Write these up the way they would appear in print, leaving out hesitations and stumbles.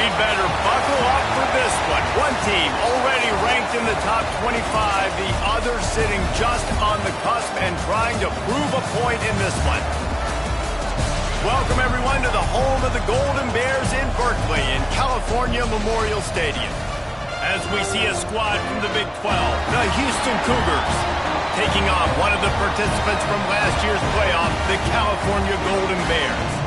We'd better buckle up for this one. One team already ranked in the top 25, the other sitting just on the cusp and trying to prove a point in this one. Welcome, everyone, to the home of the Golden Bears in Berkeley in California Memorial Stadium. As we see a squad from the Big 12, the Houston Cougars, taking on one of the participants from last year's playoff, the California Golden Bears.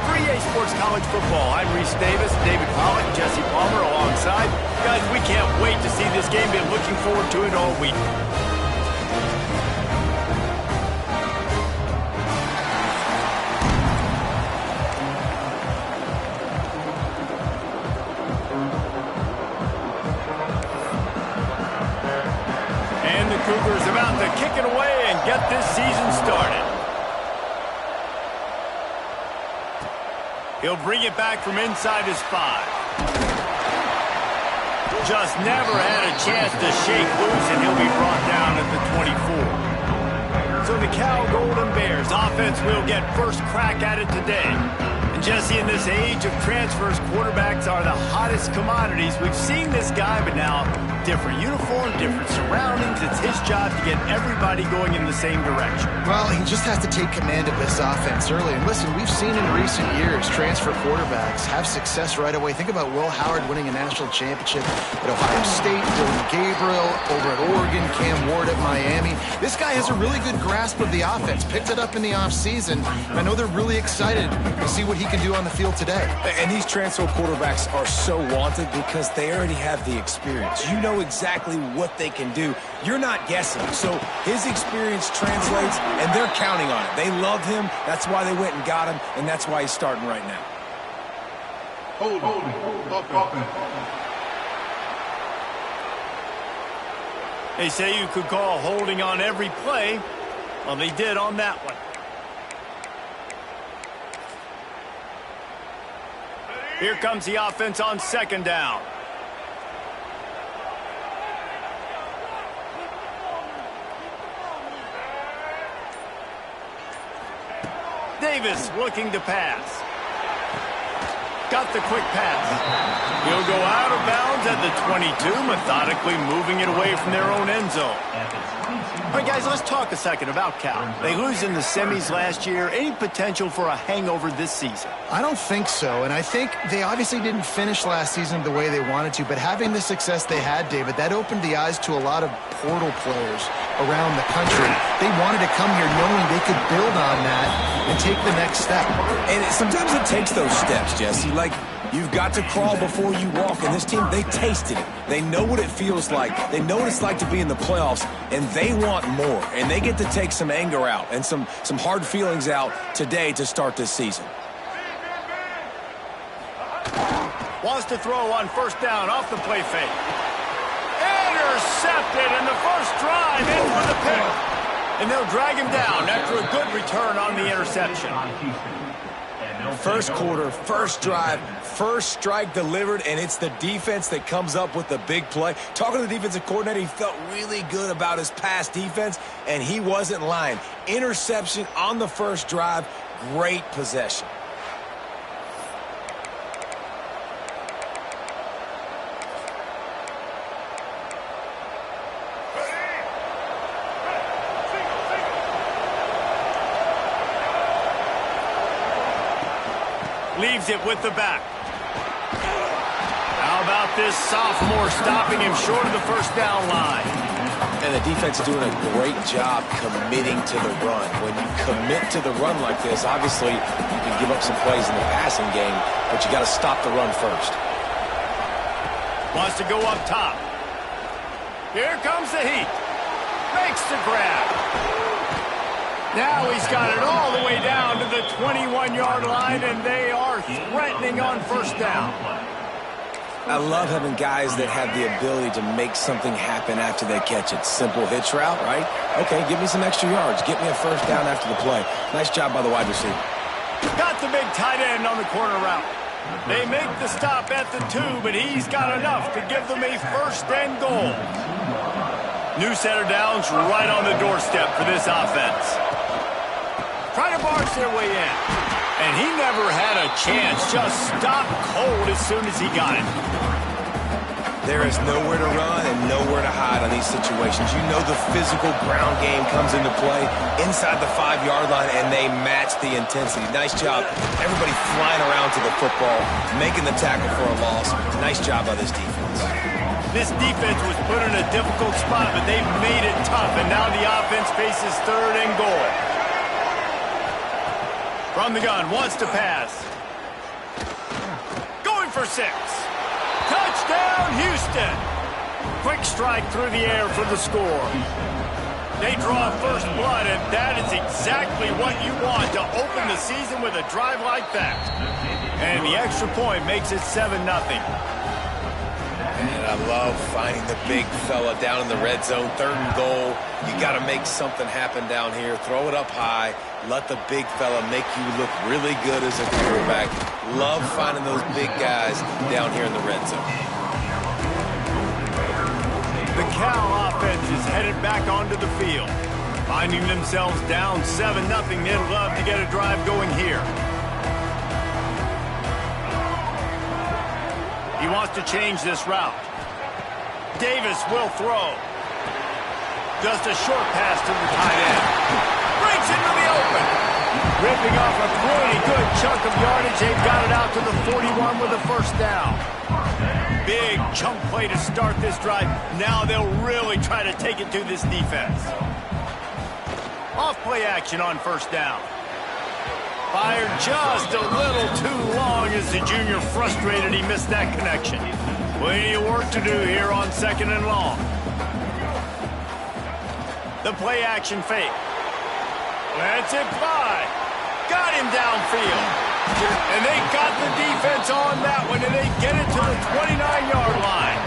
For EA Sports College Football, I'm Reese Davis, David Pollock, Jesse Palmer alongside. Guys, we can't wait to see this game. Been looking forward to it all week. Cougars about to kick it away and get this season started. He'll bring it back from inside his 5. Just never had a chance to shake loose, and he'll be brought down at the 24. So the Cal Golden Bears offense will get first crack at it today. And Jesse, in this age of transfers, quarterbacks are the hottest commodities. We've seen this guy, but now different uniform, different surroundings. It's his job to get everybody going in the same direction. Well, he just has to take command of this offense early. And listen, we've seen in recent years transfer quarterbacks have success right away. Think about Will Howard winning a national championship at Ohio State, Dylan Gabriel over at Oregon, Cam Ward at Miami. This guy has a really good grasp of the offense, picked it up in the offseason. I know they're really excited to see what he can do on the field today. And these transfer quarterbacks are so wanted because they already have the experience. You know exactly what they can do. You're not guessing. So his experience translates, and they're counting on it. They love him. That's why they went and got him, and that's why he's starting right now. They say you could call holding on every play. Well, they did on that one. Here comes the offense on second down. Davis looking to pass. Got the quick pass. He'll go out of bounds at the 22, methodically moving it away from their own end zone. All right, guys, let's talk a second about Cal. They lose in the semis last year. Any potential for a hangover this season? I don't think so, and I think they obviously didn't finish last season the way they wanted to, but having the success they had, David, that opened the eyes to a lot of portal players around the country. They wanted to come here knowing they could build on that and take the next step. And sometimes it takes those steps, Jesse. Like, you've got to crawl before you walk, and this team, they tasted it. They know what it feels like. They know what it's like to be in the playoffs, and they want more. And they get to take some anger out and some hard feelings out today to start this season. Wants to throw on first down off the play fake. Intercepted in the first drive, in for the pick. And they'll drag him down after a good return on the interception. First quarter, first drive, first strike delivered, and it's the defense that comes up with the big play. Talking to the defensive coordinator, he felt really good about his pass defense, and he wasn't lying. Interception on the first drive, great possession. Leaves it with the back. How about this sophomore stopping him short of the first down line? And the defense is doing a great job committing to the run. When you commit to the run like this, obviously you can give up some plays in the passing game, but you got to stop the run first. Wants to go up top. Here comes the heat. Makes the grab. Now he's got it all the way down to the 21-yard line, and they are threatening on first down. I love having guys that have the ability to make something happen after they catch it. Simple hitch route, right? Okay, give me some extra yards. Get me a first down after the play. Nice job by the wide receiver. Got the big tight end on the corner route. They make the stop at the 2, but he's got enough to give them a first and goal. New set of downs right on the doorstep for this offense. Try to barge their way in. And he never had a chance. Just stopped cold as soon as he got it. There is nowhere to run and nowhere to hide on these situations. You know the physical ground game comes into play inside the 5-yard line, and they match the intensity. Nice job. Everybody flying around to the football, making the tackle for a loss. Nice job by this defense. This defense was put in a difficult spot, but they've made it tough, and now the offense faces 3rd and goal. From the gun, wants to pass. Going for 6. Touchdown, Houston! Quick strike through the air for the score. They draw first blood, and that is exactly what you want to open the season with a drive like that. And the extra point makes it 7-0. And I love finding the big fella down in the red zone. 3rd and goal. You got to make something happen down here. Throw it up high. Let the big fella make you look really good as a quarterback. Love finding those big guys down here in the red zone. The Cal offense is headed back onto the field. Finding themselves down 7-0, they'd love to get a drive going here. He wants to change this route. Davis will throw. Just a short pass to the tight end. Breaks into the open. Ripping off a pretty good chunk of yardage. They've got it out to the 41 with a first down. Big chunk play to start this drive. Now they'll really try to take it to this defense. Off play action on first down. Fired just a little too long as the junior frustrated he missed that connection. Plenty of work to do here on 2nd and long. The play action fake. Lets it fly. Got him downfield. And they got the defense on that one, and they get it to the 29-yard line.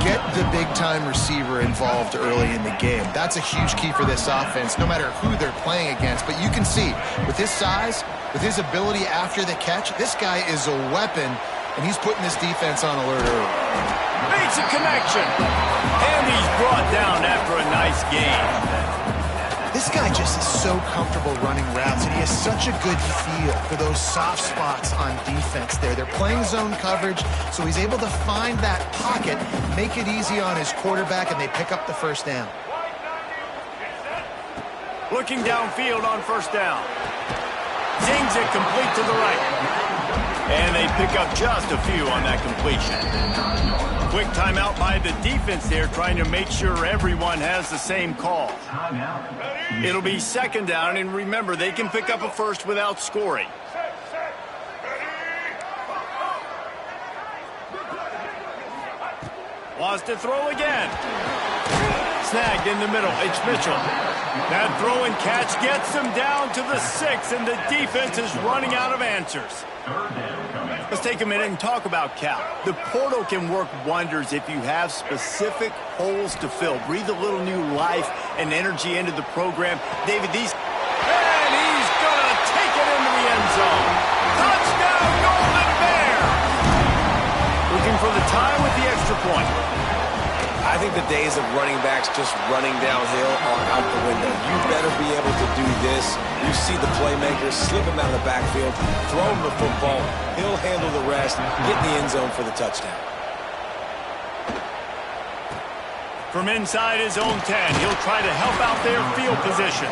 Get the big-time receiver involved early in the game. That's a huge key for this offense, no matter who they're playing against. But you can see, with his size, with his ability after the catch, this guy is a weapon, and he's putting this defense on alert early. Makes a connection. And he's brought down after a nice game. This guy just is so comfortable running routes, and he has such a good feel for those soft spots on defense there. They're playing zone coverage, so he's able to find that pocket, make it easy on his quarterback, and they pick up the first down. Looking downfield on first down. Zings it complete to the right. And they pick up just a few on that completion. Quick timeout by the defense there, trying to make sure everyone has the same call. It'll be 2nd down, and remember, they can pick up a first without scoring. Wants to throw again. Snagged in the middle. It's Mitchell. That throw and catch gets them down to the 6, and the defense is running out of answers. Let's take a minute and talk about Cal. The portal can work wonders if you have specific holes to fill. Breathe a little new life and energy into the program. David, and he's going to take it into the end zone. Touchdown, Golden Bear! Looking for the tie with the extra point. I think the days of running backs just running downhill are out the window. You better be able to do this. You see the playmakers, slip him out of the backfield, throw him the football. He'll handle the rest, get in the end zone for the touchdown. From inside his own 10, he'll try to help out their field position.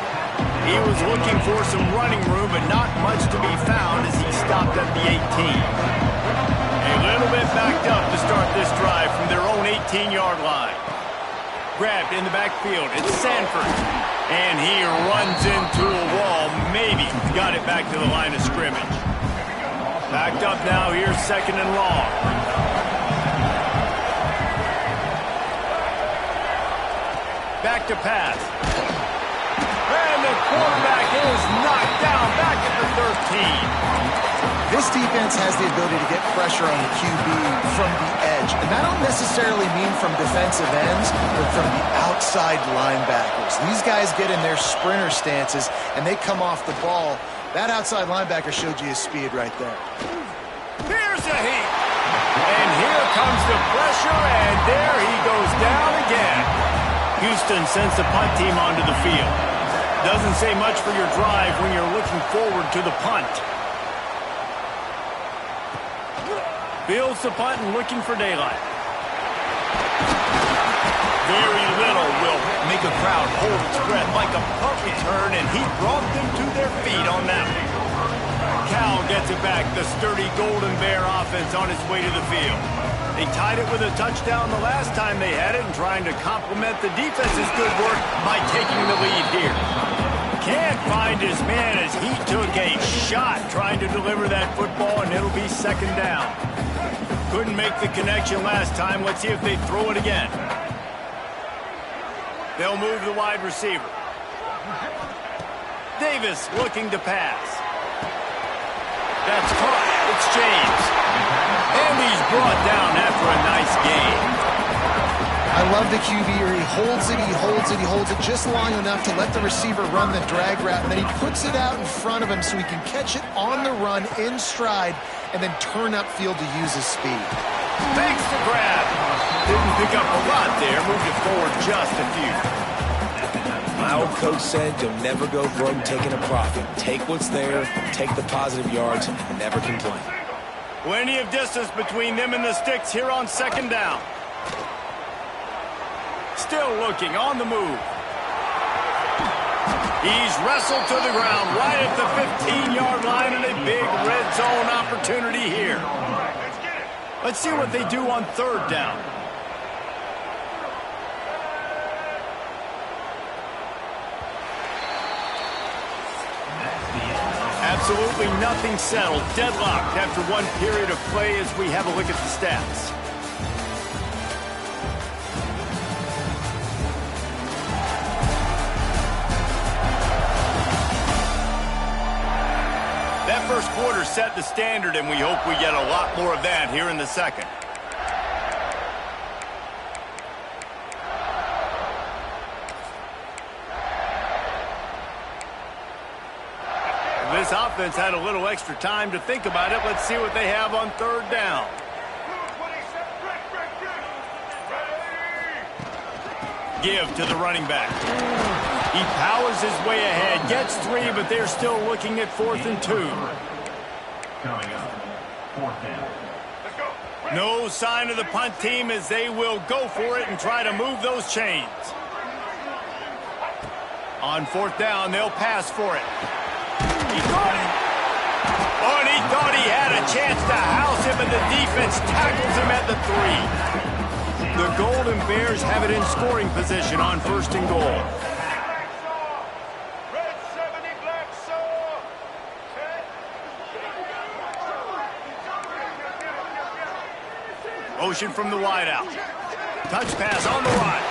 He was looking for some running room, but not much to be found as he stopped at the 18. A little bit backed up to start this drive from their own 18-yard line. Grabbed in the backfield. It's Sanford. And he runs into a wall. Maybe got it back to the line of scrimmage. Backed up now here, 2nd and long. Back to pass. And the quarterback is knocked down back at the 13. This defense has the ability to get pressure on the QB from the edge. And that don't necessarily mean from defensive ends, but from the outside linebackers. These guys get in their sprinter stances, and they come off the ball. That outside linebacker showed you his speed right there. Here's a heat. And here comes the pressure, and there he goes down again. Houston sends the punt team onto the field. Doesn't say much for your drive when you're looking forward to the punt. Fields the punt and looking for daylight. Very little will make a crowd hold its breath like a punt return, and he brought them to their feet on that one. Cal gets it back, the sturdy Golden Bear offense on its way to the field. They tied it with a touchdown the last time they had it and trying to complement the defense's good work by taking the lead here. Can't find his man as he took a shot trying to deliver that football, and it'll be second down. Couldn't make the connection last time. Let's see if they throw it again. They'll move the wide receiver. Davis looking to pass. That's caught. It's James. And he's brought down after a nice gain. I love the QB here. He holds it, he holds it, he holds it just long enough to let the receiver run the drag route, and then he puts it out in front of him so he can catch it on the run in stride and then turn upfield to use his speed. Makes the grab. Didn't pick up a lot there. Moved it forward just a few. My old coach said you'll never go broke taking a profit. Take what's there, take the positive yards, and never complain. Plenty of distance between them and the sticks here on second down. Still looking on the move. He's wrestled to the ground right at the 15-yard line and a big red zone opportunity here. Let's see what they do on third down. Absolutely nothing settled. Deadlocked after one period of play as we have a look at the stats. That first quarter set the standard, and we hope we get a lot more of that here in the second. This offense had a little extra time to think about it. Let's see what they have on third down. Give to the running back. He powers his way ahead, gets 3, but they're still looking at 4th and 2. Coming up, 4th down. No sign of the punt team as they will go for it and try to move those chains. On 4th down, they'll pass for it. He caught it. Oh, and he thought he had a chance to house him, and the defense tackles him at the 3. The Golden Bears have it in scoring position on 1st and goal. Motion from the wideout. Touch pass on the right.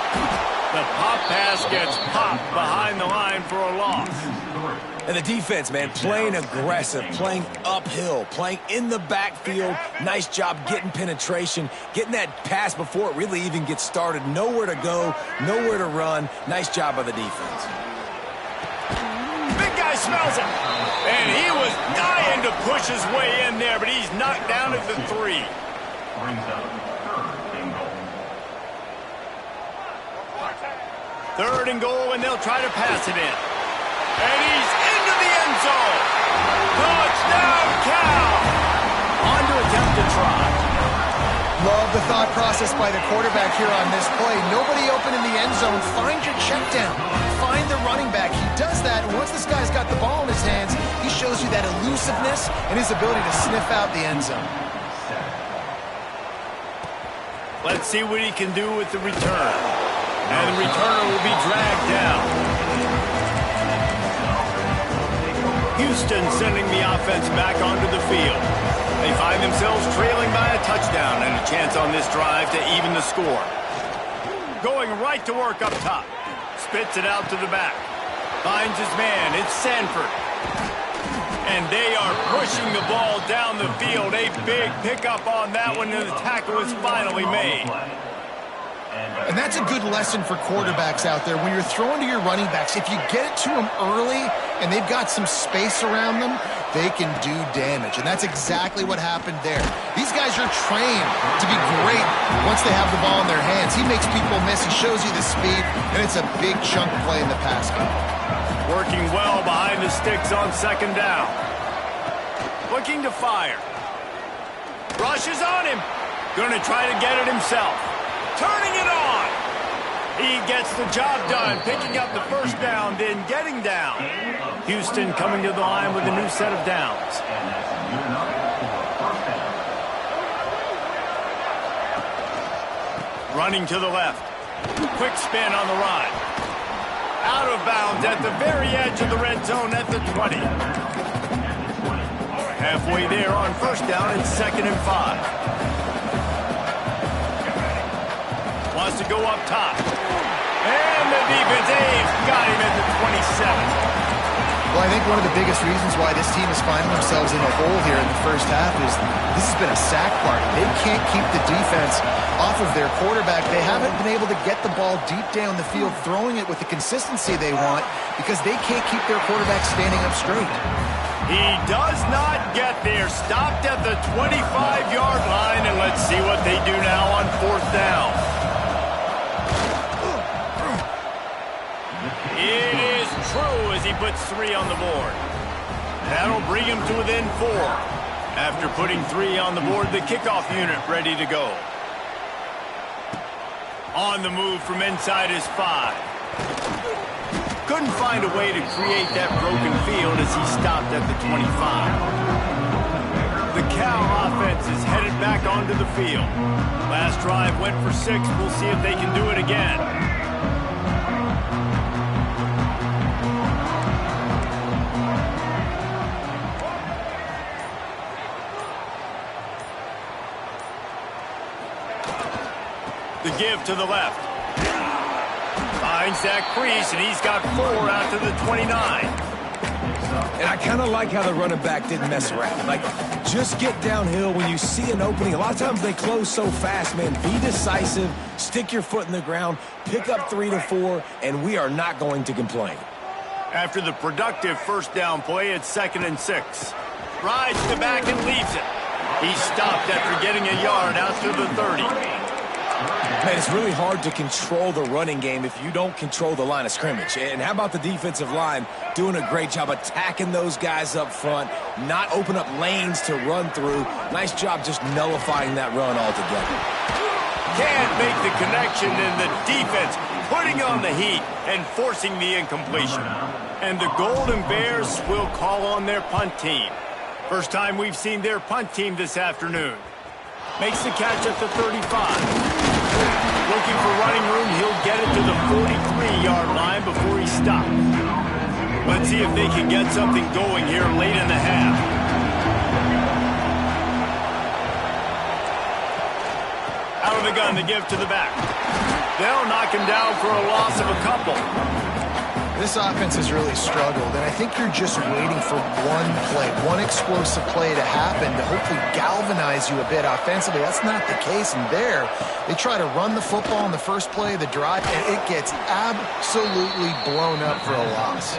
The pop pass gets popped behind the line for a loss. And the defense, man, playing aggressive, playing uphill, playing in the backfield. Nice job getting penetration, getting that pass before it really even gets started. Nowhere to go, nowhere to run. Nice job by the defense. Big guy smells it. And he was dying to push his way in there, but he's knocked down at the 3. Brings up 3rd and goal. 3rd and goal, and they'll try to pass it in. And he's into the end zone. Touchdown, Cal. On to attempt to try. Love the thought process by the quarterback here on this play. Nobody open in the end zone. Find your check down. Find the running back. He does that, and once this guy's got the ball in his hands, he shows you that elusiveness and his ability to sniff out the end zone. Let's see what he can do with the return. And the returner will be dragged down. Houston sending the offense back onto the field. They find themselves trailing by a touchdown and a chance on this drive to even the score. Going right to work up top. Spits it out to the back. Finds his man. It's Sanford. And they are pushing the ball down the field. A big pickup on that one, and the tackle is finally made. And that's a good lesson for quarterbacks out there. When you're throwing to your running backs, if you get it to them early and they've got some space around them, they can do damage. And that's exactly what happened there. These guys are trained to be great once they have the ball in their hands. He makes people miss. He shows you the speed, and it's a big chunk play in the pass game. Working well behind the sticks on second down. Looking to fire. Rushes on him. Going to try to get it himself. Turning it on. He gets the job done, picking up the first down, then getting down. Houston coming to the line with a new set of downs. Running to the left. Quick spin on the run. Out of bounds at the very edge of the red zone at the 20. Halfway there on first down and 2nd and 5. Wants to go up top. And the defense aims. Got him at the 27. Well, I think one of the biggest reasons why this team is finding themselves in a hole here in the first half is this has been a sack party. They can't keep the defense off of their quarterback. They haven't been able to get the ball deep down the field, throwing it with the consistency they want because they can't keep their quarterback standing up straight. He does not get there. Stopped at the 25-yard line, and let's see what they do now on 4th down. It is true as he puts 3 on the board. That'll bring him to within 4. After putting 3 on the board, the kickoff unit ready to go. On the move from inside his 5. Couldn't find a way to create that broken field as he stopped at the 25. The Cal offense is headed back onto the field. Last drive went for 6. We'll see if they can do it again. The give to the left. Finds that crease, and he's got 4 out to the 29. And I kind of like how the running back didn't mess around. Like, just get downhill when you see an opening. A lot of times they close so fast, man. Be decisive, stick your foot in the ground, pick up 3 to 4, and we are not going to complain. After the productive first down play, it's 2nd and 6. Rides the back and leaves it. He stopped after getting a yard out to the 30. Man, it's really hard to control the running game if you don't control the line of scrimmage. And how about the defensive line doing a great job attacking those guys up front, not open up lanes to run through. Nice job just nullifying that run altogether. Can't make the connection, and the defense putting on the heat and forcing the incompletion. And the Golden Bears will call on their punt team. First time we've seen their punt team this afternoon. Makes the catch at the 35. Looking for running room, he'll get it to the 43-yard line before he stops. Let's see if they can get something going here late in the half. Out of the gun, the give to the back. They'll knock him down for a loss of a couple. This offense has really struggled, and I think you're just waiting for one play, one explosive play to happen to hopefully galvanize you a bit offensively. That's not the case, and there, they try to run the football in the first play of the drive, and it gets absolutely blown up for a loss.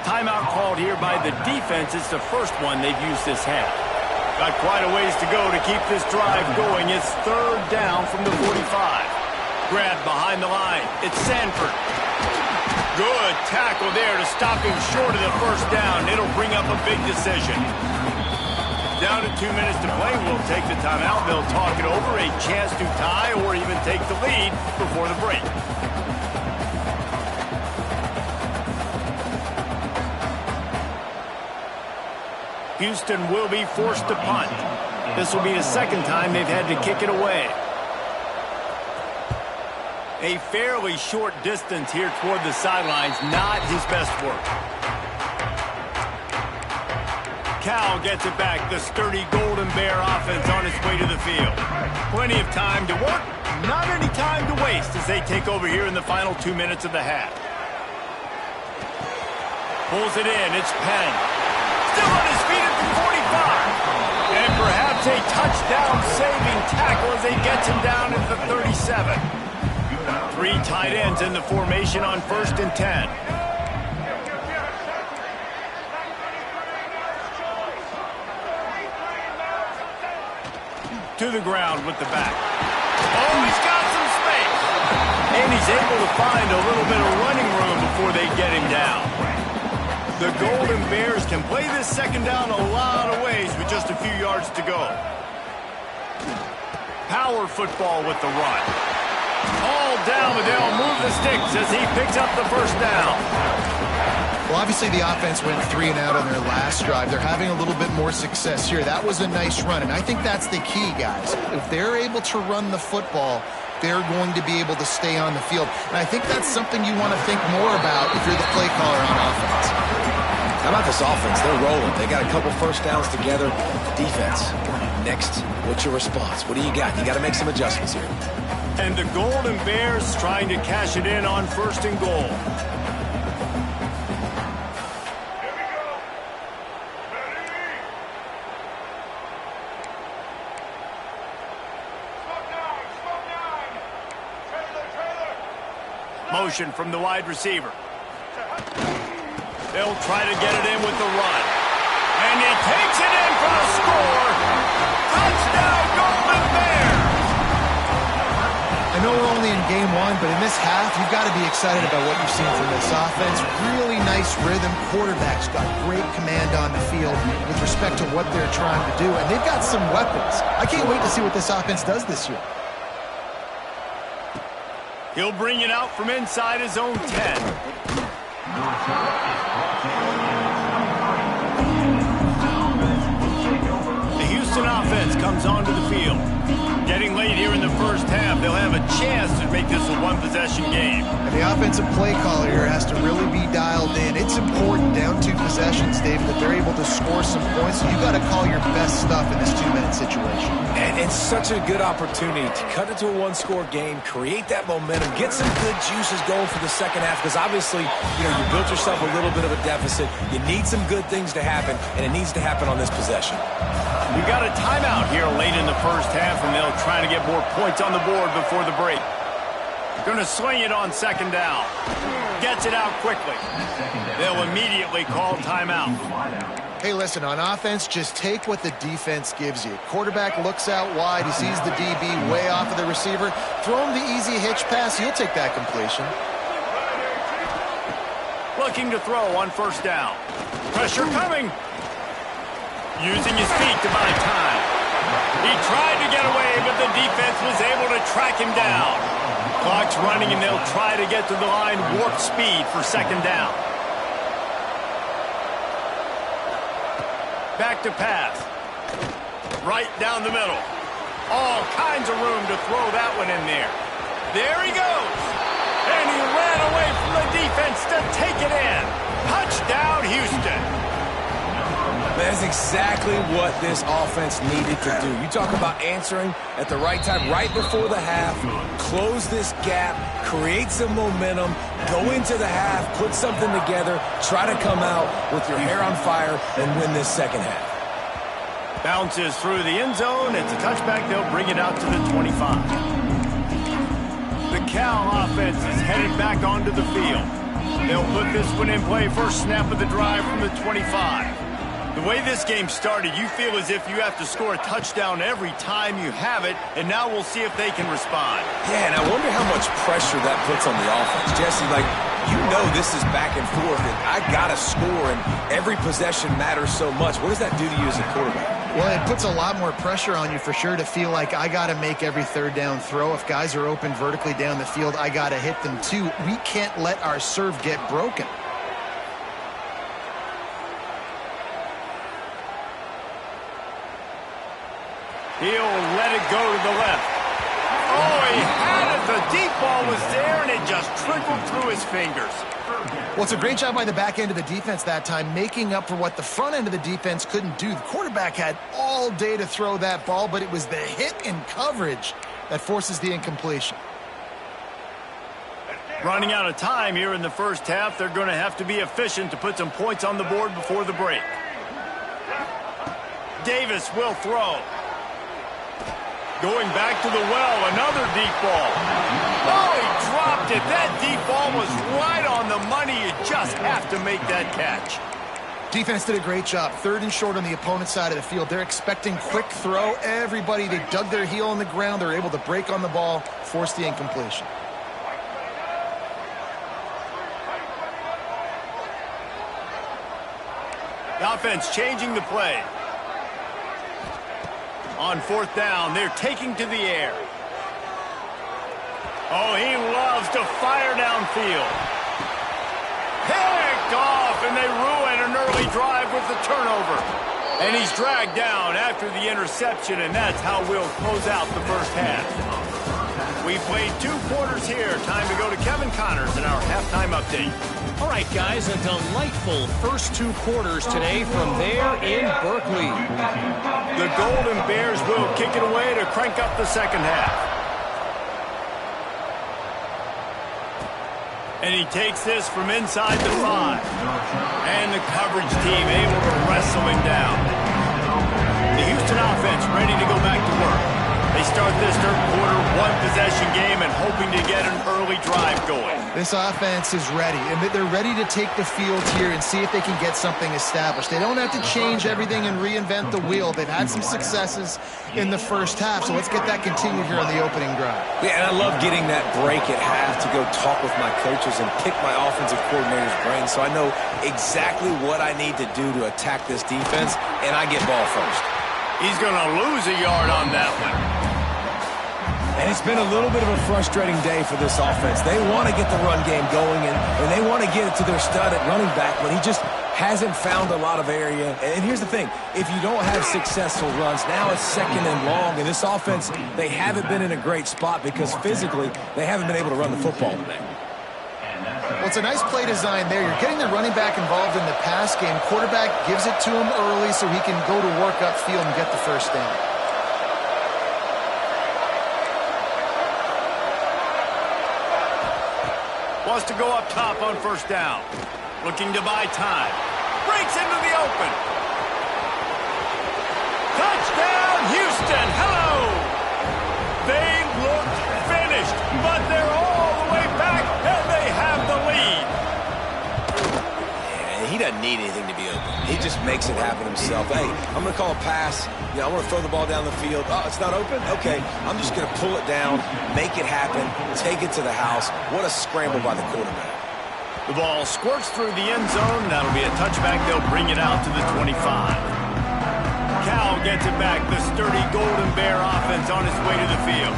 Timeout called here by the defense. It's the first one they've used this half. Got quite a ways to go to keep this drive going. It's 3rd down from the 45. Grabbed behind the line. It's Sanford. Good tackle there to stop him short of the first down. It'll bring up a big decision. Down to 2 minutes to play. We'll take the timeout. They'll talk it over. A chance to tie or even take the lead before the break. Houston will be forced to punt. This will be the 2nd time they've had to kick it away. A fairly short distance here toward the sidelines, not his best work. Cal gets it back, the sturdy Golden Bear offense on its way to the field. Plenty of time to work, not any time to waste as they take over here in the final 2 minutes of the half. Pulls it in, it's Penn. Still on his feet at the 45. And perhaps a touchdown-saving tackle as they get him down at the 37. 3 tight ends in the formation on 1st and 10. To the ground with the back. Oh, he's got some space. And he's able to find a little bit of running room before they get him down. The Golden Bears can play this second down a lot of ways with just a few yards to go. Power football with the run. All down, but they'll move the sticks as he picks up the first down. Well, obviously the offense went 3 and out on their last drive. They're having a little bit more success here. That was a nice run, and I think that's the key, guys. If they're able to run the football, they're going to be able to stay on the field. And I think that's something you want to think more about if you're the play caller on offense. How about this offense? They're rolling. They got a couple first downs together. Defense. Next, what's your response? What do you got? You got to make some adjustments here. And the Golden Bears trying to cash it in on 1st and goal. Motion from the wide receiver. They'll try to get it in with the run. And he takes it in for a score. Touchdown, Golden Bears! I know we're only in game 1, but in this half, you've got to be excited about what you've seen from this offense. Really nice rhythm. Quarterback's got great command on the field with respect to what they're trying to do. And they've got some weapons. I can't wait to see what this offense does this year. He'll bring it out from inside his own 10. The Houston offense comes onto the field. Getting late here in the first half, they'll have a chance to make this a one-possession game. And the offensive play caller here has to really be dialed in. It's important down 2 possessions, David, that they're able to score some points. So you've got to call your best stuff in this 2-minute situation. And it's such a good opportunity to cut into a 1-score game, create that momentum, get some good juices going for the second half, because obviously, you built yourself a little bit of a deficit. You need some good things to happen, and it needs to happen on this possession. We got a timeout here late in the first half, and they'll try to get more points on the board before the break. Going to swing it on 2nd down. Gets it out quickly. They'll immediately call timeout. Hey, listen, on offense, just take what the defense gives you. Quarterback looks out wide. He sees the DB way off of the receiver. Throw him the easy hitch pass. He'll take that completion. Looking to throw on 1st down. Pressure coming. Using his feet to buy time. He tried to get away, but the defense was able to track him down. Clock's running, and they'll try to get to the line warp speed for 2nd down. Back to pass. Right down the middle. All kinds of room to throw that one in there. There he goes. And he ran away from the defense to take it in. Touchdown, Houston. That's exactly what this offense needed to do. You talk about answering at the right time, right before the half, close this gap, create some momentum, go into the half, put something together, try to come out with your hair on fire and win this second half. Bounces through the end zone. It's a touchback. They'll bring it out to the 25. The Cal offense is headed back onto the field. They'll put this one in play first snap of the drive from the 25. The way this game started, you feel as if you have to score a touchdown every time you have it, and now we'll see if they can respond. Yeah, and I wonder how much pressure that puts on the offense. Jesse, this is back and forth, and I got to score, and every possession matters so much. What does that do to you as a quarterback? Well, it puts a lot more pressure on you for sure to feel like I got to make every 3rd down throw. If guys are open vertically down the field, I got to hit them too. We can't let our serve get broken. He'll let it go to the left. Oh, he had it. The deep ball was there, and it just trickled through his fingers. Well, it's a great job by the back end of the defense that time, making up for what the front end of the defense couldn't do. The quarterback had all day to throw that ball, but it was the hit in coverage that forces the incompletion. Running out of time here in the first half, they're going to have to be efficient to put some points on the board before the break. Davis will throw. Going back to the well, another deep ball. Oh, he dropped it. That deep ball was right on the money. You just have to make that catch. Defense did a great job. 3rd and short on the opponent's side of the field. They're expecting quick throw. Everybody, they dug their heel on the ground. They're able to break on the ball, force the incompletion. The offense changing the play. On fourth down, they're taking to the air. Oh, he loves to fire downfield. Picked off, and they ruin an early drive with the turnover. And he's dragged down after the interception, and that's how we'll close out the first half. We played 2 quarters here. Time to go to Kevin Connors in our halftime update. All right, guys, a delightful first 2 quarters today from there in Berkeley. The Golden Bears will kick it away to crank up the second half. And he takes this from inside the 5. And the coverage team able to wrestle him down. The Houston offense ready to go back to work. They start this third quarter 1-possession game and hoping to get an early drive going. This offense is ready, and they're ready to take the field here and see if they can get something established. They don't have to change everything and reinvent the wheel. They've had some successes in the first half, so let's get that continued here on the opening drive. Yeah, and I love getting that break at half to go talk with my coaches and pick my offensive coordinator's brain so I know exactly what I need to do to attack this defense, and I get ball first. He's going to lose a yard on that one. And it's been a little bit of a frustrating day for this offense. They want to get the run game going, and they want to get it to their stud at running back, but he just hasn't found a lot of area. And here's the thing. If you don't have successful runs, now it's second and long, and this offense, they haven't been in a great spot because physically they haven't been able to run the football today. Well, it's a nice play design there. You're getting the running back involved in the pass game. Quarterback gives it to him early so he can go to work upfield and get the first down. Wants to go up top on first down. Looking to buy time. Breaks into the open. Touchdown, Houston. Hello. They looked finished, but they're all the way back, and they have the lead. Yeah, he doesn't need anything to be open. He just makes it happen himself. Hey, I'm going to call a pass. I want to throw the ball down the field. Oh, it's not open? Okay, I'm just going to pull it down, make it happen, take it to the house. What a scramble by the quarterback. The ball squirts through the end zone. That'll be a touchback. They'll bring it out to the 25. Cal gets it back. The sturdy Golden Bear offense on its way to the field.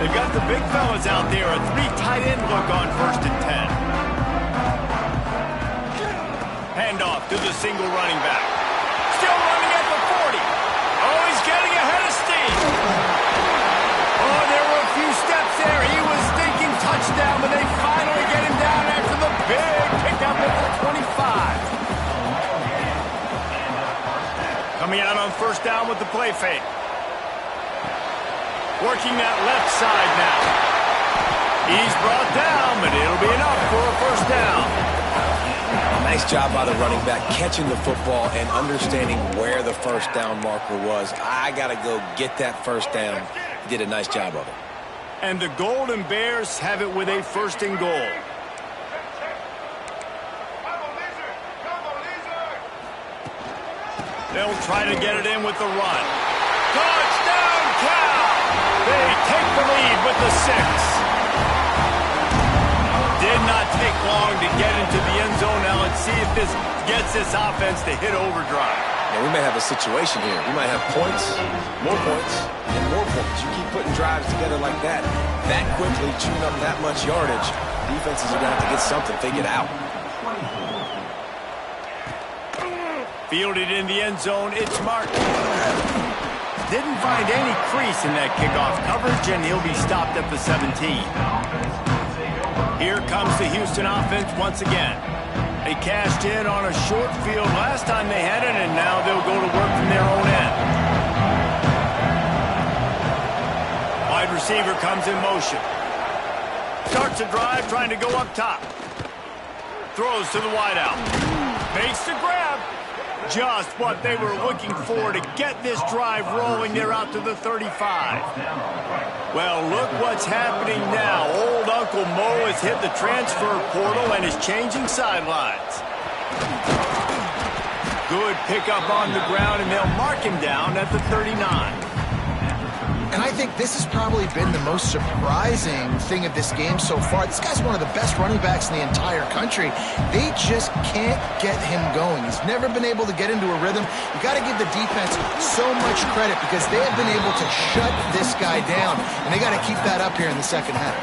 They've got the big fellas out there. A 3 tight end look on first and 10. Handoff to the single running back. Still running at the 40. Oh, he's getting ahead of steam. Oh, there were a few steps there. He was thinking touchdown, but they finally get him down after the big pickup at the 25. Coming out on first down with the play fake. Working that left side now. He's brought down, but it'll be enough for a first down. Nice job by the running back catching the football and understanding where the first down marker was. I got to go get that first down. He did a nice job of it. And the Golden Bears have it with a first and goal. They'll try to get it in with the run. Touchdown, Cal! They take the lead with the 6. Did not take long to get into the end zone. Now let's see if this gets this offense to hit overdrive. Now, we may have a situation here. We might have points, and more points. You keep putting drives together like that quickly, chewing up that much yardage, defenses are going to have to get something figured out. Fielded in the end zone, it's marked. Didn't find any crease in that kickoff coverage, and he'll be stopped at the 17. Here comes the Houston offense once again. They cashed in on a short field last time they had it, and now they'll go to work from their own end. Wide receiver comes in motion. Starts a drive trying to go up top. Throws to the wideout. Makes the grab. Just what they were looking for to get this drive rolling. They're out to the 35. Well, look what's happening now. Old Uncle Mo has hit the transfer portal and is changing sidelines. Good pickup on the ground, and they'll mark him down at the 39. And I think this has probably been the most surprising thing of this game so far. This guy's one of the best running backs in the entire country. They just can't get him going. He's never been able to get into a rhythm. You got to give the defense so much credit because they have been able to shut this guy down, and they got to keep that up here in the second half.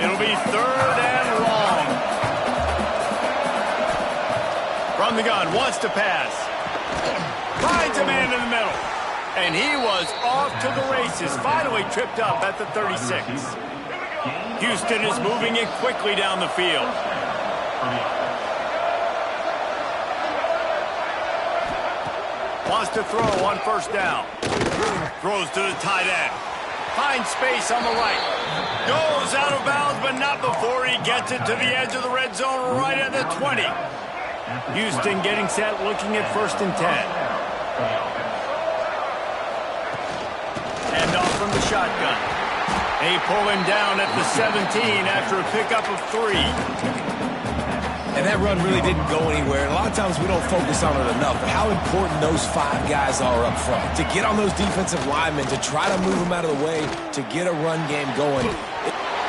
It'll be 3rd and long. From the gun, wants to pass. Finds a man in the middle. And he was off to the races, finally tripped up at the 36. Houston is moving it quickly down the field. Wants to throw on 1st down. Throws to the tight end. Finds space on the right. Goes out of bounds, but not before he gets it to the edge of the red zone right at the 20. Houston getting set, looking at 1st and 10. And off from the shotgun. They pull him down at the 17 after a pickup of 3. And that run really didn't go anywhere. And a lot of times we don't focus on it enough, but how important those 5 guys are up front. To get on those defensive linemen, to try to move them out of the way, to get a run game going.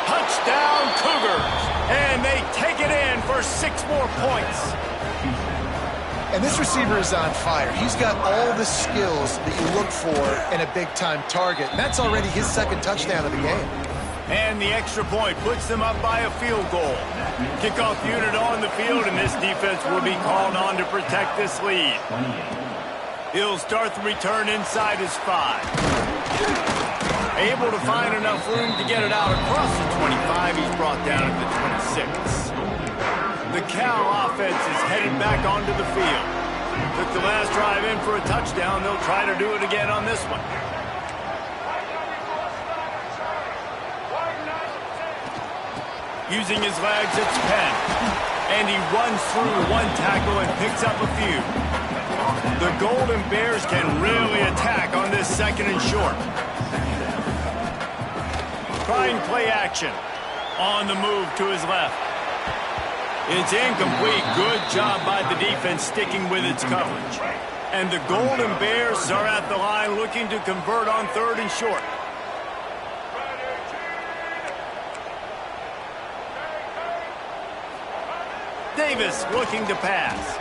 Touchdown Cougars! And they take it in for 6 more points. And this receiver is on fire. He's got all the skills that you look for in a big-time target. And that's already his 2nd touchdown of the game. And the extra point puts them up by a field goal. Kickoff unit on the field, and this defense will be called on to protect this lead. He'll start the return inside his 5. Able to find enough room to get it out across the 25. He's brought down at the 26. The Cal offense is headed back onto the field. Took the last drive in for a touchdown. They'll try to do it again on this one. Using his legs, it's Penn. And he runs through 1 tackle and picks up a few. The Golden Bears can really attack on this 2nd and short. Trying play action. On the move to his left. It's incomplete. Good job by the defense sticking with its coverage. And the Golden Bears are at the line looking to convert on 3rd and short. Davis looking to pass.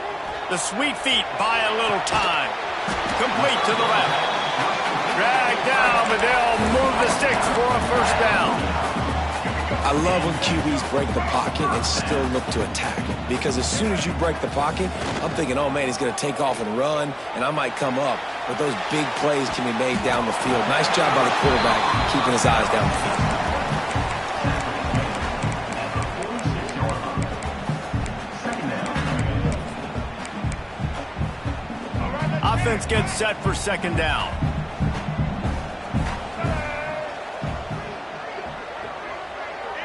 The sweet feet buy a little time. Complete to the left. Dragged down, but they'll move the sticks for a 1st down. I love when QBs break the pocket and still look to attack. Because as soon as you break the pocket, I'm thinking, oh, man, he's going to take off and run, and I might come up. But those big plays can be made down the field. Nice job by the quarterback keeping his eyes down the field. Offense gets set for 2nd down.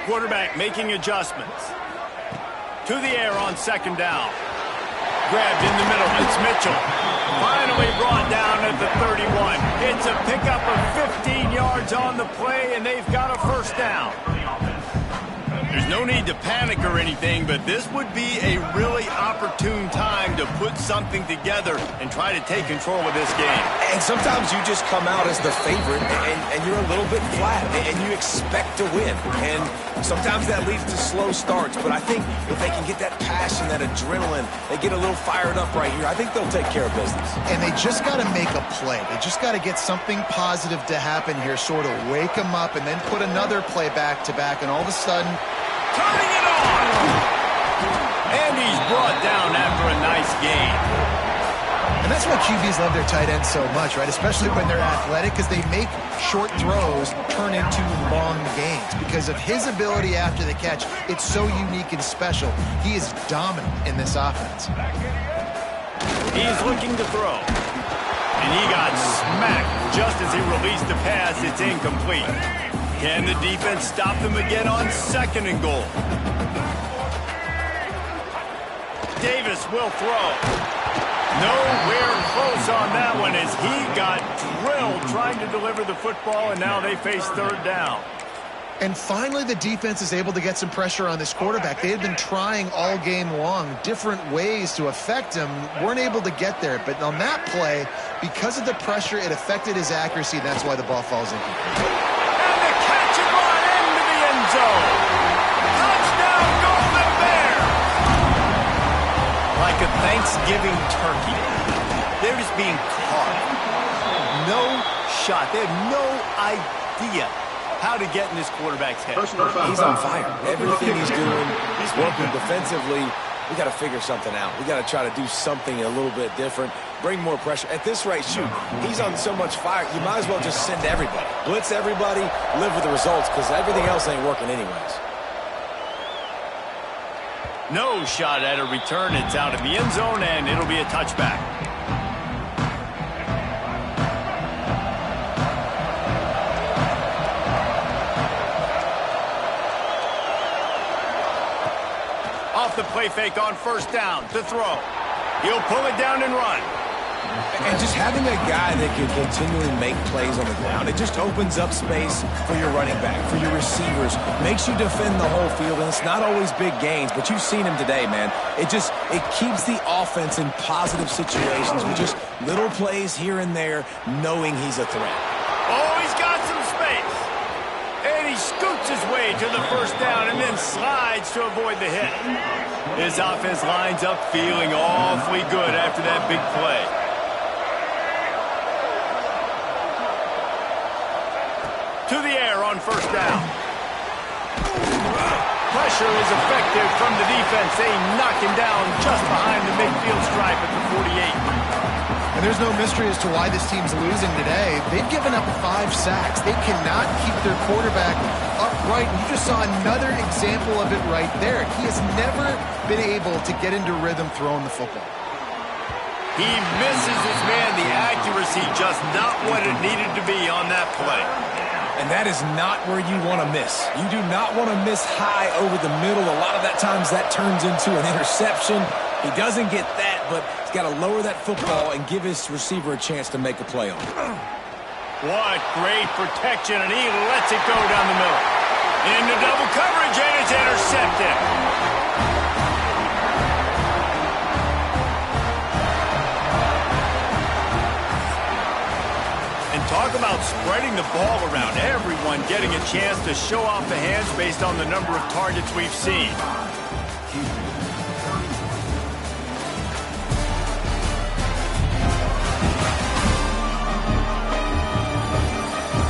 Quarterback making adjustments. To the air on 2nd down. Grabbed in the middle. It's Mitchell. Finally brought down at the 31. It's a pickup of 15 yards on the play, and they've got a 1st down. There's no need to panic or anything, but this would be a really opportune time to put something together and try to take control of this game. And sometimes you just come out as the favorite, and you're a little bit flat, and you expect to win. And sometimes that leads to slow starts, but I think if they can get that passion, that adrenaline, they get a little fired up right here, I think they'll take care of business. And they just got to make a play. They just got to get something positive to happen here, sort of wake them up, and then put another play back-to-back, and all of a sudden, turning it on! And he's brought down after a nice gain. And that's why QBs love their tight ends so much, right? Especially when they're athletic, because they make short throws turn into long gains. Because of his ability after the catch, it's so unique and special. He is dominant in this offense. He's looking to throw. And he got smacked just as he released the pass. It's incomplete. Can the defense stop them again on 2nd and goal? Davis will throw. Nowhere close on that one as he got drilled trying to deliver the football, and now they face 3rd down. And finally, the defense is able to get some pressure on this quarterback. They had been trying all game long, different ways to affect him, weren't able to get there. But on that play, because of the pressure, it affected his accuracy, and that's why the ball falls incomplete. And the catch and run into the end zone. Touchdown, Golden Bear! Like a Thanksgiving turkey, they're just being carved. No shot. They have no idea how to get in this quarterback's head. He's on fire. Everything he's doing, he's working defensively. We got to figure something out. We got to try to do something a little bit different, bring more pressure. At this rate, shoot, he's on so much fire, you might as well just send everybody. Blitz everybody, live with the results, because everything else ain't working anyways. No shot at a return. It's out of the end zone, and it'll be a touchback. Off the play fake on first down to throw. He'll pull it down and run. And just having a guy that can continually make plays on the ground, it just opens up space for your running back, for your receivers, makes you defend the whole field, and it's not always big gains, but you've seen him today, man. It keeps the offense in positive situations with just little plays here and there, knowing he's a threat. Oh, he's got some space. And he scoots his way to the first down and then slides to avoid the hit. His offense lines up feeling awfully good after that big play. To the air on first down. Pressure is effective from the defense. They knock him down just behind the midfield stripe at the 48. And there's no mystery as to why this team's losing today. They've given up 5 sacks. They cannot keep their quarterback upright. And you just saw another example of it right there. He has never been able to get into rhythm throwing the football. He misses his man. The accuracy just not what it needed to be on that play. And that is not where you want to miss. You do not want to miss high over the middle. A lot of that times that turns into an interception. He doesn't get that, but he's got to lower that football and give his receiver a chance to make a play on it. What great protection, and he lets it go down the middle. Into double coverage, and it's intercepted. And talk about spreading the ball around. Everyone getting a chance to show off the hands based on the number of targets we've seen.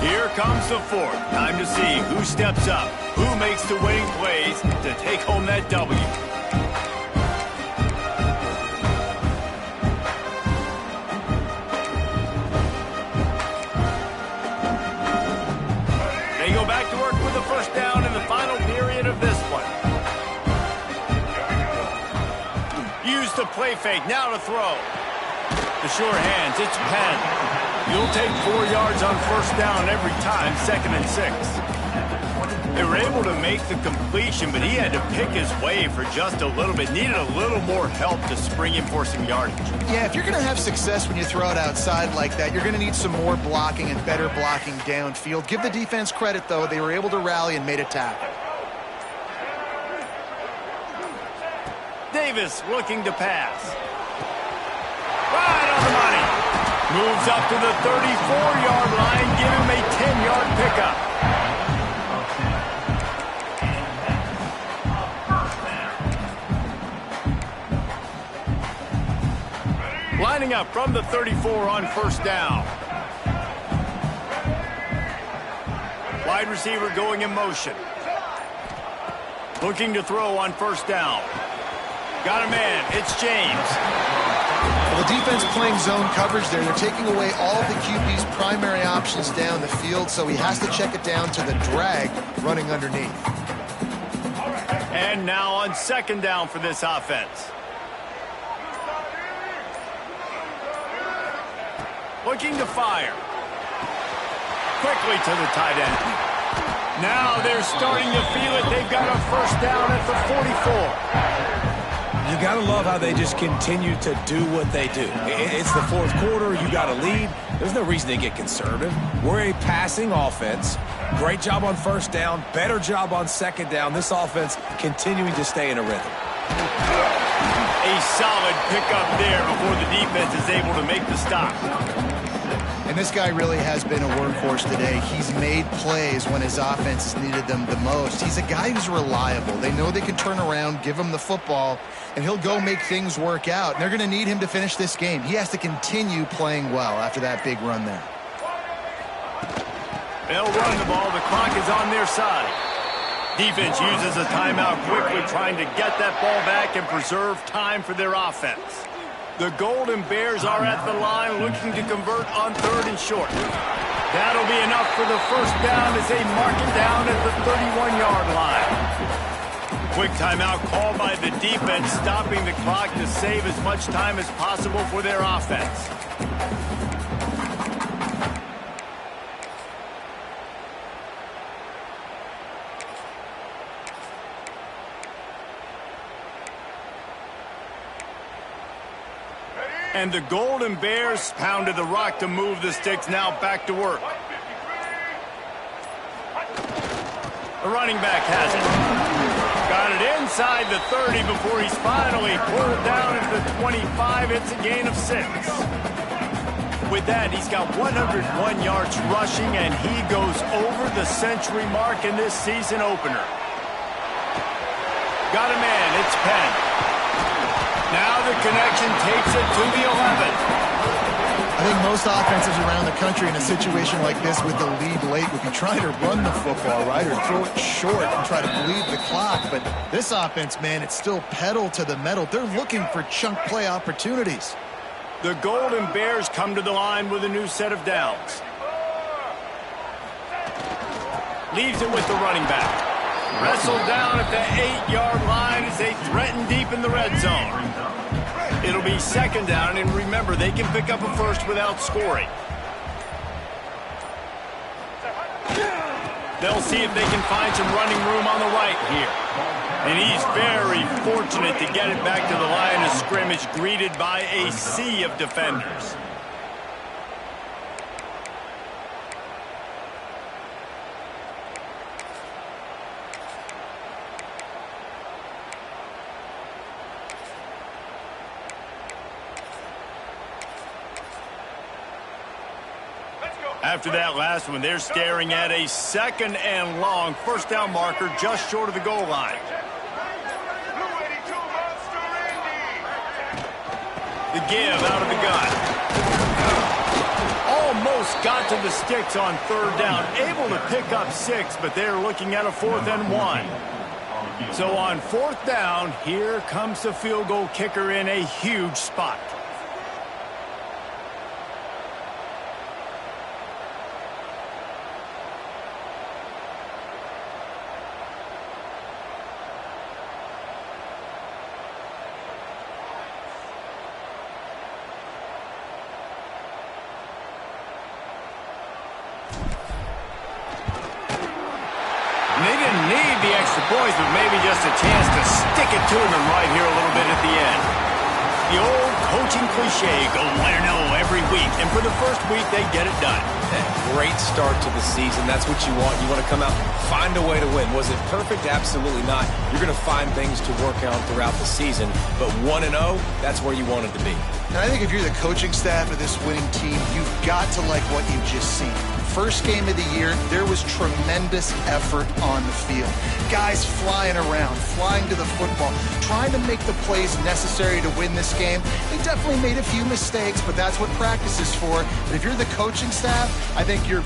Here comes the fourth. Time to see who steps up, who makes the winning plays to take home that W. They go back to work with the first down in the final period of this one. Use the play fake, now to throw. The sure hands, it's Penn. You'll take 4 yards on first down every time, 2nd and 6. They were able to make the completion, but he had to pick his way for just a little bit. Needed a little more help to spring him for some yardage. Yeah, if you're going to have success when you throw it outside like that, you're going to need some more blocking and better blocking downfield. Give the defense credit, though. They were able to rally and made a tackle. Davis looking to pass. Right on the money. Moves up to the 34-yard line. Give him a 10-yard pickup. Lining up from the 34 on first down. Wide receiver going in motion. Looking to throw on first down. Got a man. It's James. Well, the defense playing zone coverage there. They're taking away all the QB's primary options down the field, so he has to check it down to the drag running underneath. And now on second down for this offense. Looking to fire. Quickly to the tight end. Now they're starting to feel it. They've got a first down at the 44. You got to love how they just continue to do what they do. It's the fourth quarter. You got to lead. There's no reason to get conservative. We're a passing offense. Great job on first down, better job on second down. This offense continuing to stay in a rhythm. A solid pickup there before the defense is able to make the stop. And this guy really has been a workhorse today. He's made plays when his offense has needed them the most. He's a guy who's reliable. They know they can turn around, give him the football, and he'll go make things work out. And they're going to need him to finish this game. He has to continue playing well after that big run there. They'll run the ball. The clock is on their side. Defense uses a timeout quickly, trying to get that ball back and preserve time for their offense. The Golden Bears are at the line looking to convert on 3rd and short. That'll be enough for the first down as they mark it down at the 31-yard line. Quick timeout called by the defense, stopping the clock to save as much time as possible for their offense. And the Golden Bears pounded the rock to move the sticks, now back to work. The running back has it. Got it inside the 30 before he's finally pulled down at the 25. It's a gain of 6. With that, he's got 101 yards rushing, and he goes over the century mark in this season opener. Got a man, it's Penn. Now the connection takes it to the 11. I think most offenses around the country in a situation like this with the lead late would be trying to run the football, right, or throw it short and try to bleed the clock. But this offense, man, it's still pedal to the metal. They're looking for chunk play opportunities. The Golden Bears come to the line with a new set of downs. Leaves it with the running back. Wrestled down at the 8-yard line as they threaten deep in the red zone. It'll be 2nd down, and remember, they can pick up a first without scoring. They'll see if they can find some running room on the right here. And he's very fortunate to get it back to the line of scrimmage, greeted by a sea of defenders. After that last one, they're staring at a 2nd and long. First down marker just short of the goal line. The give out of the gun. Almost got to the sticks on 3rd down. Able to pick up 6, but they're looking at a 4th and 1. So on 4th down, here comes the field goal kicker in a huge spot. They didn't need the extra points, but maybe just a chance to stick it to them right here a little bit at the end. The old coaching cliche, go win or no every week. And for the first week, they get it done. Great start to the season. That's what you want. You want to come out, find a way to win. Was it perfect? Absolutely not. You're going to find things to work on throughout the season. But 1-0, that's where you wanted to be. And I think if you're the coaching staff of this winning team, you've got to like what you've just seen. First game of the year, there was tremendous effort on the field. Guys flying around, flying to the football, trying to make the plays necessary to win this game. They definitely made a few mistakes, but that's what practice is for. But if you're the coaching staff, I think you're